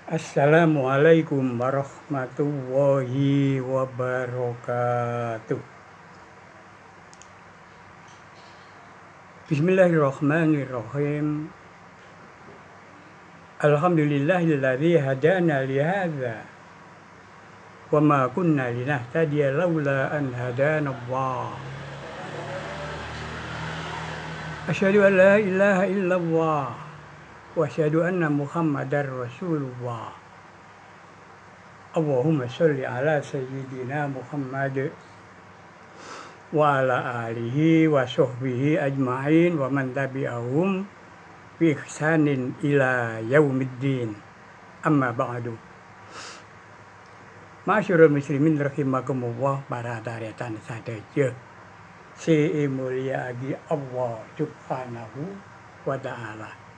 Assalamualaikum warahmatullahi wabarakatuh. Bismillahirrahmanirrahim. Alhamdulillahilladzi hadana lihadza wa ma kunna linahtadiya laula an hadanallah. Asyhadu an la ilaha illallah wa asyhadu anna Muhammadar Rasulullah. Allahumma sholli ala sayyidina Muhammad wa ala alihi wa sahbihi ajma'in wa man tabi'ahum bi ihsanin ila yaumiddin. Amma ba'du. Masyarul muslimin rahimakumullah, para taretan sadaya si mulia agi Allah subhanahu wa ta'ala.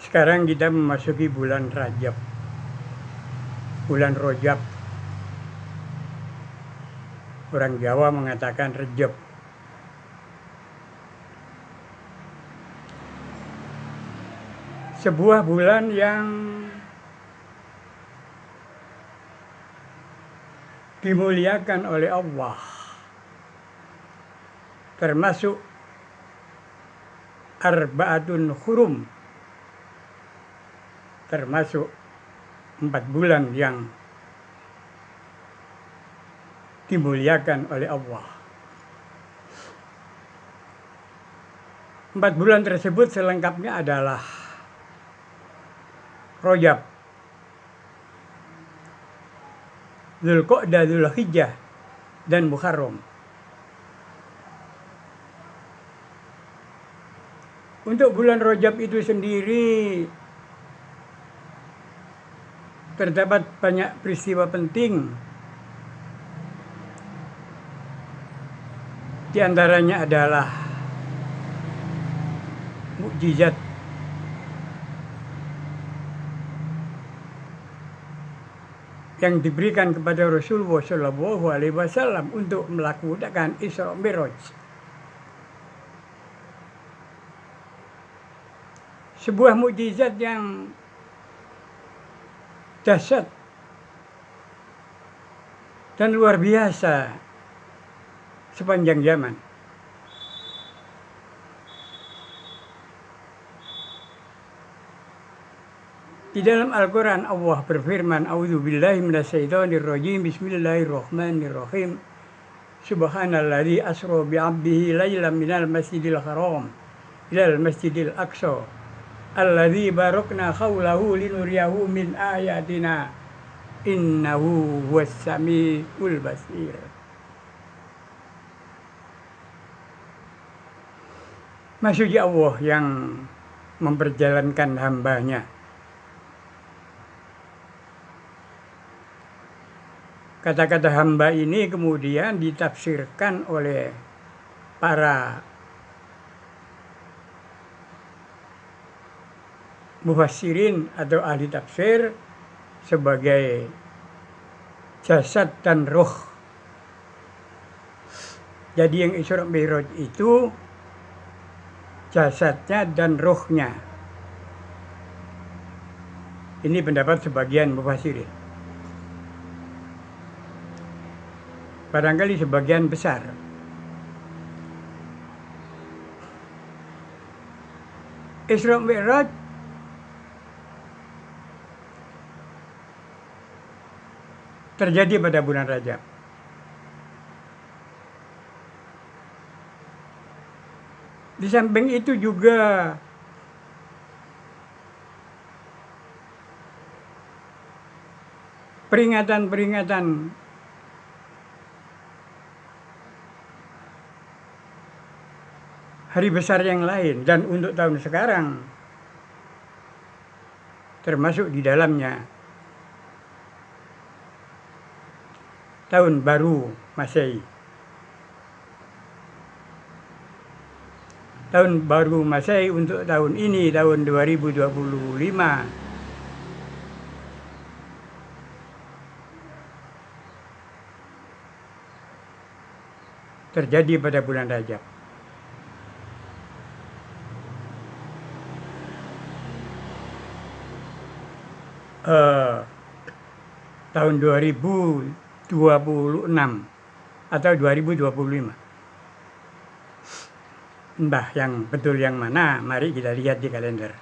Sekarang kita memasuki bulan Rajab, bulan Rojab. Orang Jawa mengatakan Rejab. Sebuah bulan yang dimuliakan oleh Allah, termasuk Arba'atun Hurum, termasuk 4 bulan yang dimuliakan oleh Allah. 4 bulan tersebut selengkapnya adalah Rajab, Dzulqa'dah, Dzulhijjah, dan Muharram. Untuk bulan Rajab itu sendiri terdapat banyak peristiwa penting. Di antaranya adalah mukjizat yang diberikan kepada Rasulullah Shallallahu Alaihi Wasallam untuk melakukan Isra Mi'raj. Sebuah mukjizat yang dahsyat dan luar biasa sepanjang zaman. Di dalam Al-Quran Allah berfirman, A'udzubillahi minasyaitonirrajim, Bismillahirrahmanirrahim. Subhanalladzi asra bi'abdihi lailan minal masjidil haram ilal masjidil aqsa alladzi barakna haulahu linuriyahu min ayatina innahu huwas samiul basir. Maksudnya Allah yang memperjalankan hambanya. Kata-kata hamba ini kemudian ditafsirkan oleh para mufassirin atau ahli tafsir sebagai jasad dan roh. Jadi yang Isra Mi'raj itu jasadnya dan rohnya. Ini pendapat sebagian mufassirin. Barangkali sebagian besar. Isra Mi'raj terjadi pada bulan Rajab. Di samping itu juga peringatan-peringatan hari besar yang lain, dan untuk tahun sekarang termasuk di dalamnya tahun baru Masehi. Tahun baru Masehi untuk tahun ini, tahun 2025, terjadi pada bulan Rajab. tahun 2026 atau 2025. Entah yang betul yang mana, mari kita lihat di kalender.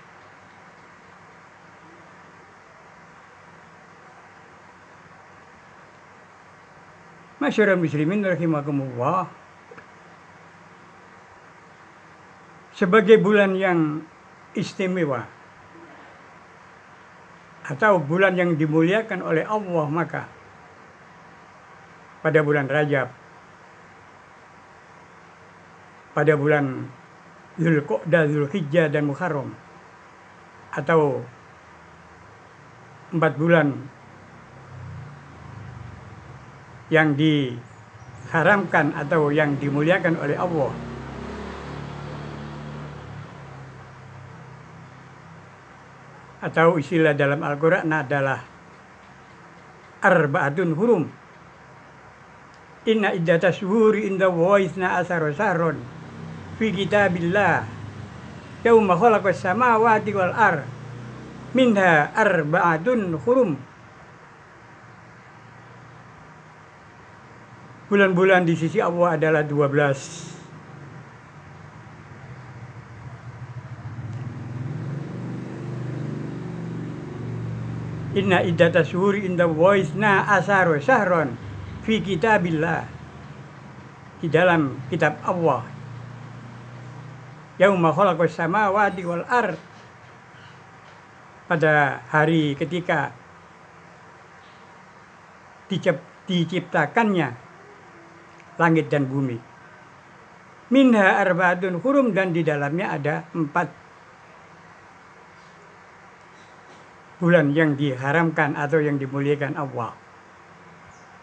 Masyarakat muslimin rahimakumullah, sebagai bulan yang istimewa atau bulan yang dimuliakan oleh Allah, maka pada bulan Rajab, pada bulan Dzulqa'dah, Dzulhijjah, dan Muharram, atau 4 bulan yang diharamkan atau yang dimuliakan oleh Allah, atau istilah dalam Al-Quran adalah arba'atun hurum. Inna iddata syuhuri inda waisna asara sahron fi kitabillah yauma khalaqas samawati wal ar minha arba'atun hurum. Bulan-bulan di sisi Allah adalah 12. Inna iddata syuhuri inda waisna asara sahron fi kitabillah, di dalam kitab Allah, yauma khalaqas samawati wal ar, pada hari ketika diciptakannya langit dan bumi. Minha arba'atun hurum, dan di dalamnya ada 4 bulan yang diharamkan atau yang dimuliakan Allah,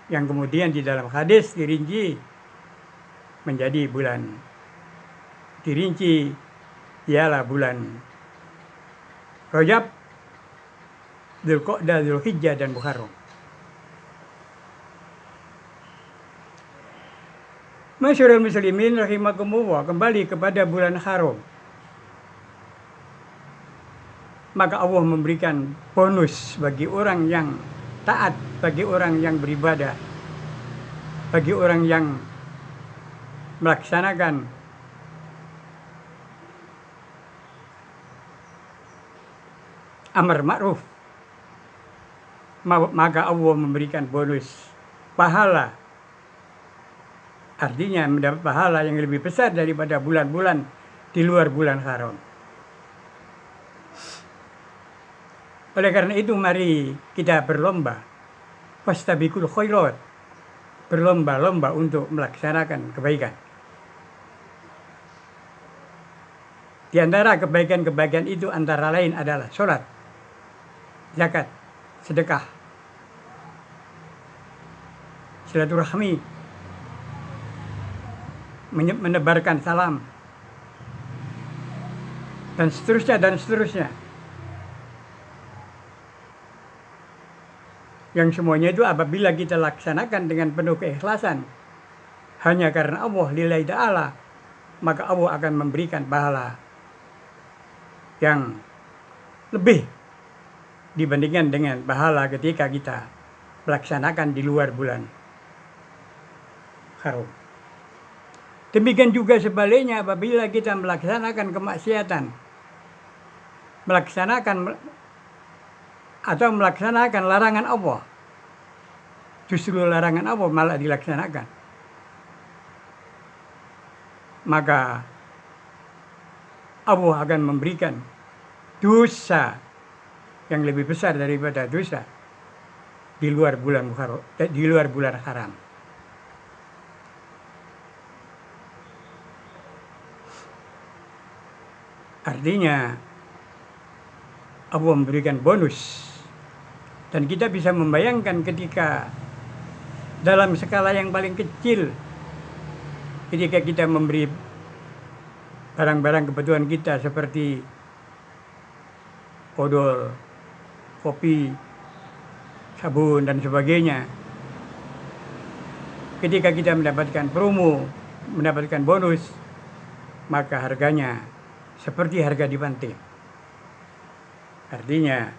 yang kemudian di dalam hadis dirinci menjadi bulan, dirinci ialah bulan Rajab, Dzulqa'dah, Dzulhijjah, dan Muharram. Masyarakat muslimin rahimakumullah, kembali kepada bulan haram, maka Allah memberikan bonus bagi orang yang taat, bagi orang yang beribadah, bagi orang yang melaksanakan amar ma'ruf, maka Allah memberikan bonus pahala. Artinya mendapat pahala yang lebih besar daripada bulan-bulan di luar bulan haram. Oleh karena itu, mari kita berlomba, fastabiqul khairat, berlomba-lomba untuk melaksanakan kebaikan. Di antara kebaikan-kebaikan itu antara lain adalah sholat, zakat, sedekah, silaturahmi, menebarkan salam, dan seterusnya dan seterusnya. Yang semuanya itu apabila kita laksanakan dengan penuh keikhlasan hanya karena Allah lillahi ta'ala, maka Allah akan memberikan pahala yang lebih dibandingkan dengan pahala ketika kita melaksanakan di luar bulan haram. Demikian juga sebaliknya, apabila kita melaksanakan kemaksiatan, melaksanakan larangan Allah, justru larangan Allah malah dilaksanakan, maka Allah akan memberikan dosa yang lebih besar daripada dosa di luar bulan haram. Artinya Allah memberikan bonus, dan kita bisa membayangkan ketika dalam skala yang paling kecil, ketika kita memberi barang-barang kebutuhan kita seperti odol, kopi, sabun, dan sebagainya, ketika kita mendapatkan promo, mendapatkan bonus, maka harganya seperti harga di pantai. Artinya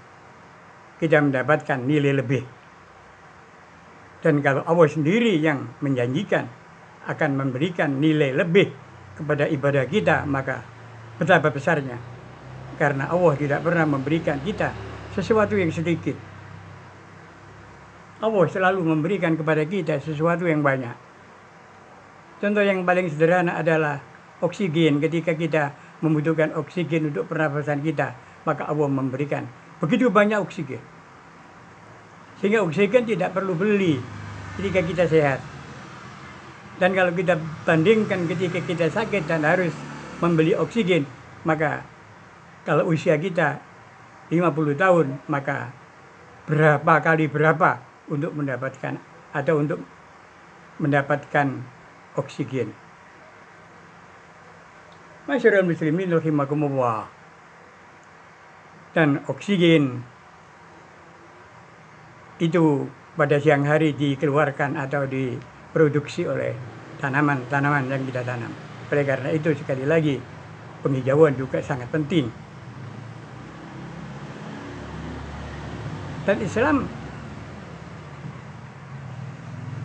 kita mendapatkan nilai lebih. Dan kalau Allah sendiri yang menjanjikan akan memberikan nilai lebih kepada ibadah kita, maka betapa besarnya. Karena Allah tidak pernah memberikan kita sesuatu yang sedikit. Allah selalu memberikan kepada kita sesuatu yang banyak. Contoh yang paling sederhana adalah oksigen. Ketika kita membutuhkan oksigen untuk pernafasan kita, maka Allah memberikan begitu banyak oksigen. Sehingga oksigen tidak perlu beli ketika kita sehat. Dan kalau kita bandingkan ketika kita sakit dan harus membeli oksigen, maka kalau usia kita 50 tahun, maka berapa kali berapa untuk mendapatkan oksigen. Masyarakat muslimin rahimakumullah. Dan oksigen itu pada siang hari dikeluarkan atau diproduksi oleh tanaman-tanaman yang kita tanam. Oleh karena itu sekali lagi penghijauan juga sangat penting. Dan Islam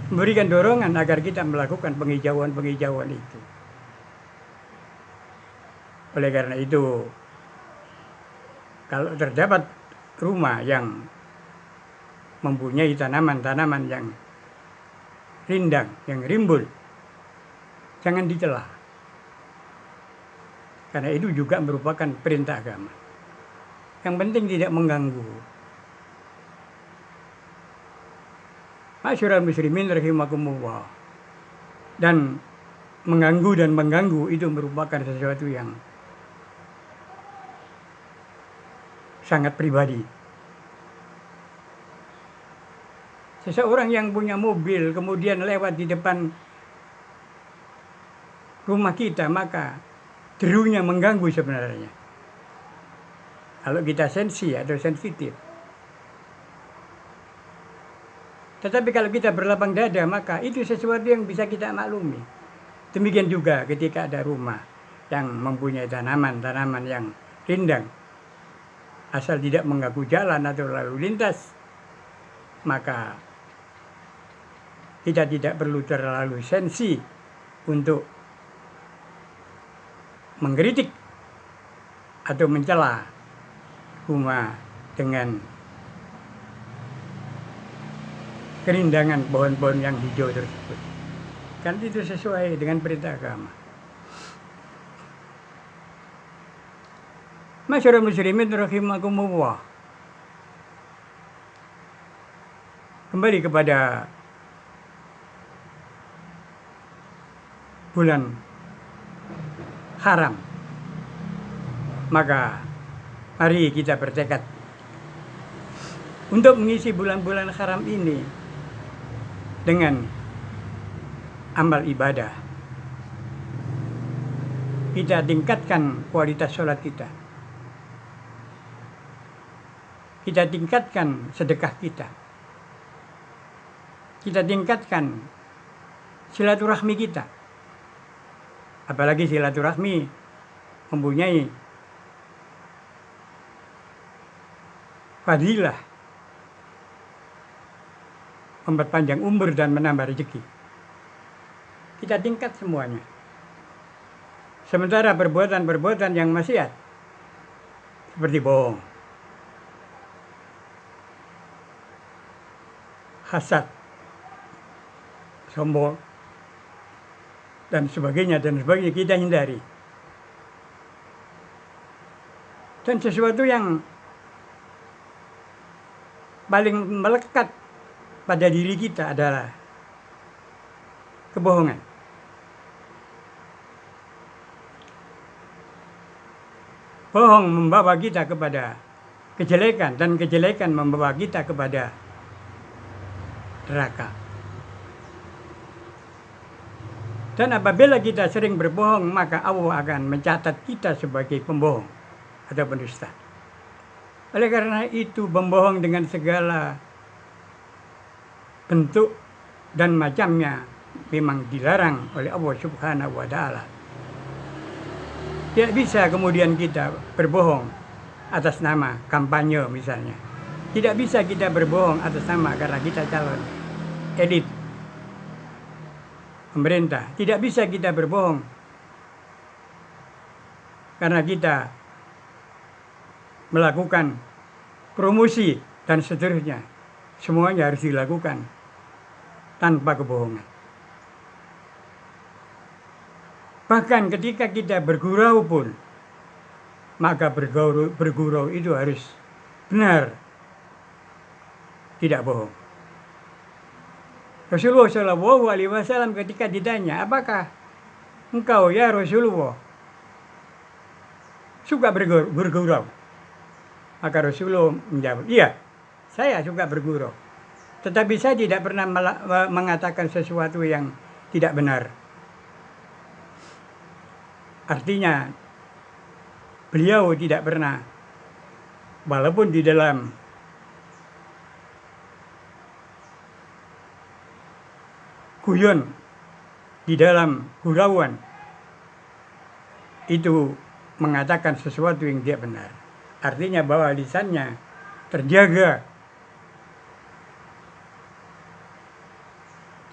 memberikan dorongan agar kita melakukan penghijauan itu. Oleh karena itu, kalau terdapat rumah yang mempunyai tanaman-tanaman yang rindang, yang rimbun, jangan dicela. Karena itu juga merupakan perintah agama. Yang penting tidak mengganggu. Masyarakat muslimin rahimakumullah. Dan mengganggu itu merupakan sesuatu yang sangat pribadi. Seseorang yang punya mobil kemudian lewat di depan rumah kita, maka derunya mengganggu sebenarnya. Kalau kita sensi atau sensitif. Tetapi kalau kita berlapang dada, maka itu sesuatu yang bisa kita maklumi. Demikian juga ketika ada rumah yang mempunyai tanaman-tanaman yang rindang, asal tidak mengganggu jalan atau lalu lintas, maka kita tidak perlu terlalu sensi untuk mengkritik atau mencela rumah dengan kerindangan pohon-pohon yang hijau tersebut. Kan itu sesuai dengan perintah agama. Masyarakat muslimin rahimakumullah. Kembali kepada bulan haram, maka mari kita bertekad untuk mengisi bulan-bulan haram ini dengan amal ibadah. Kita tingkatkan kualitas sholat kita. Kita tingkatkan sedekah kita. Kita tingkatkan silaturahmi kita. Apalagi silaturahmi mempunyai fadilah memperpanjang umur dan menambah rezeki. Kita tingkat semuanya. Sementara perbuatan-perbuatan yang maksiat seperti bohong, hasad, sombong, dan sebagainya kita hindari. Dan sesuatu yang paling melekat pada diri kita adalah kebohongan. Bohong membawa kita kepada kejelekan, dan kejelekan membawa kita kepada neraka. Dan apabila kita sering berbohong, maka Allah akan mencatat kita sebagai pembohong atau pendusta. Oleh karena itu, berbohong dengan segala bentuk dan macamnya memang dilarang oleh Allah Subhanahu wa Ta'ala. Tidak bisa kemudian kita berbohong atas nama kampanye misalnya. Tidak bisa kita berbohong atas nama karena kita calon. elit pemerintah. Tidak bisa kita berbohong karena kita melakukan promosi dan seterusnya. Semuanya harus dilakukan tanpa kebohongan. Bahkan ketika kita bergurau pun, maka bergurau itu harus benar, tidak bohong. Rasulullah Shallallahu Alaihi Wasallam ketika ditanya, apakah engkau ya Rasulullah suka bergurau? Maka Rasulullah menjawab, iya, saya suka bergurau. Tetapi saya tidak pernah mengatakan sesuatu yang tidak benar. Artinya, beliau tidak pernah, walaupun di dalam guyon, di dalam gurauan, itu mengatakan sesuatu yang tidak benar. Artinya bahwa lisannya terjaga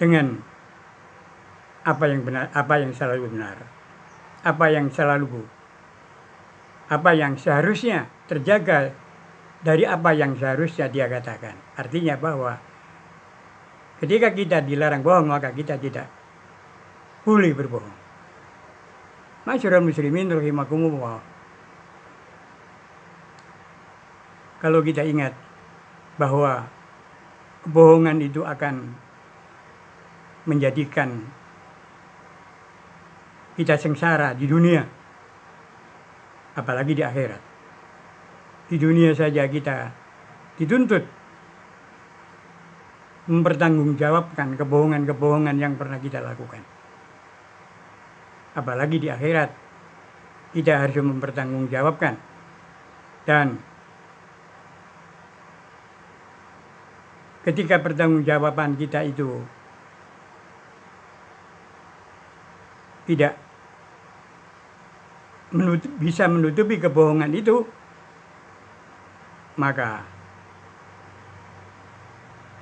dengan apa yang benar, apa yang selalu benar, apa yang seharusnya terjaga dari apa yang seharusnya dia katakan. Artinya bahwa ketika kita dilarang bohong, maka kita tidak boleh berbohong. Masyarul muslimin rahimakumullah. Kalau kita ingat bahwa kebohongan itu akan menjadikan kita sengsara di dunia, apalagi di akhirat. Di dunia saja kita dituntut mempertanggungjawabkan kebohongan-kebohongan yang pernah kita lakukan. Apalagi di akhirat kita harus mempertanggungjawabkan. Dan ketika pertanggungjawaban kita itu tidak bisa menutupi kebohongan itu, maka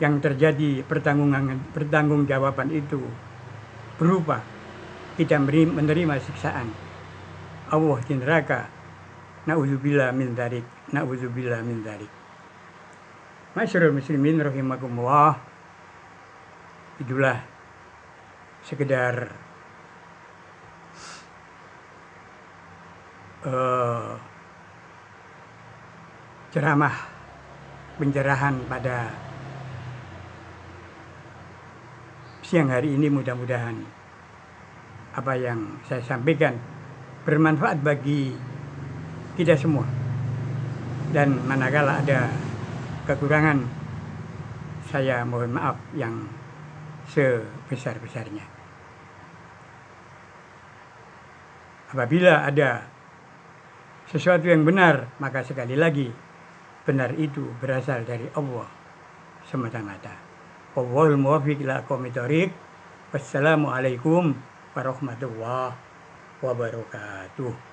yang terjadi pertanggungjawaban itu berupa kita menerima siksaan Allah di neraka. Na'udzubillah min dzalik, na'udzubillah min dzalik. Masyarul muslimin rahimakumullah. Itulah sekedar ceramah pencerahan pada siang hari ini. Mudah-mudahan apa yang saya sampaikan bermanfaat bagi kita semua, dan manakala ada kekurangan, saya mohon maaf yang sebesar-besarnya. Apabila ada sesuatu yang benar, maka sekali lagi benar itu berasal dari Allah semata-mata. Wallahul muwaffiq ila aqwamit thoriq. Wassalamualaikum warahmatullahi wabarakatuh.